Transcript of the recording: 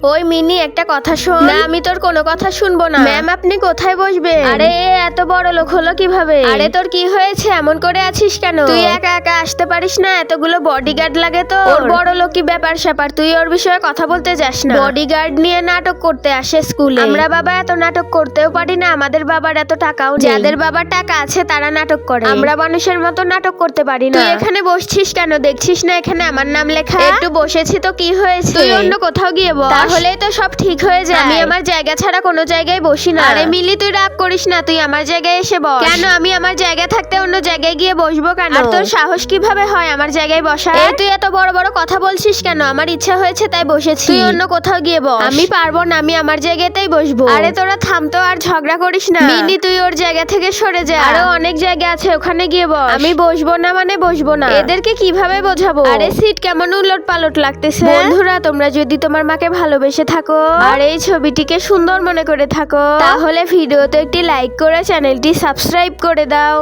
ওই মিনি একটা কথা শোন। না, আমি তোর কোনো কথা শুনবো না। ম্যাম, আপনি কোথায় বসবেন? আরে এত বড় লোক হলো কিভাবে? আরে তোর কি হয়েছে? এমন করে আছিস কেন? তুই একা একা আসতে পারিস না? এতগুলো বডিগার্ড লাগে তো। ওর বড় লোকই ব্যাপার স্যাপার, তুই ওর বিষয়ে কথা বলতে যাস না। বডিগার্ড নিয়ে নাটক করতে আসে স্কুলে। আমরা বাবা এত নাটক করতেও পারি না, আমাদের বাবার এত টাকাও নেই। যাদের বাবার টাকা আছে তারা নাটক করে, আমরা মানুষের মতো নাটক করতে পারি না। তুই এখানে বসছিস কেন? দেখছিস না এখানে আমার নাম লেখা? একটু বসেছি তো কি হয়েছে? তুই অন্য কোথাও গিয়ে বস, তাহলেই তো সব ঠিক হয়ে যায়। আমি আমার জায়গা ছাড়া কোনো জায়গায় বসি না। আরে মিলি, তুই রাগ করিস না, তুই আমার জায়গায় এসে বস। কেন? আমি আমার জায়গা থাকতে অন্য জায়গায় গিয়ে বসবো কেন? আর তোর সাহস কিভাবে হয় আমার জায়গায় বসা? এই তুই এত বড় বড় কথা বলছিস কেন? আমার ইচ্ছা হয়েছে তাই বসেছি, তুই অন্য কোথাও গিয়ে বস। আমি পারবো না, আমি আমার জায়গাতেই বসবো। আরে তোরা থাম তো, আর ঝগড়া করিস না। মিনি, তুই ওর জায়গা থেকে সরে যা। আরো অনেক জায়গা আছে, ওখানে গিয়ে বস। আমি বসবো না মানে বসবো না। এদেরকে কিভাবে বোঝাবো? আরে সিট কেমন উলট পালট লাগতেছে। বন্ধুরা, তোমরা যদি তোমার মাকে ভালোবেসে থাকো আর এই ছবিটিকে সুন্দর মনে করে থাকো, তাহলে ভিডিওতে একটি লাইক করে চ্যানেলটি সাবস্ক্রাইব করে দাও।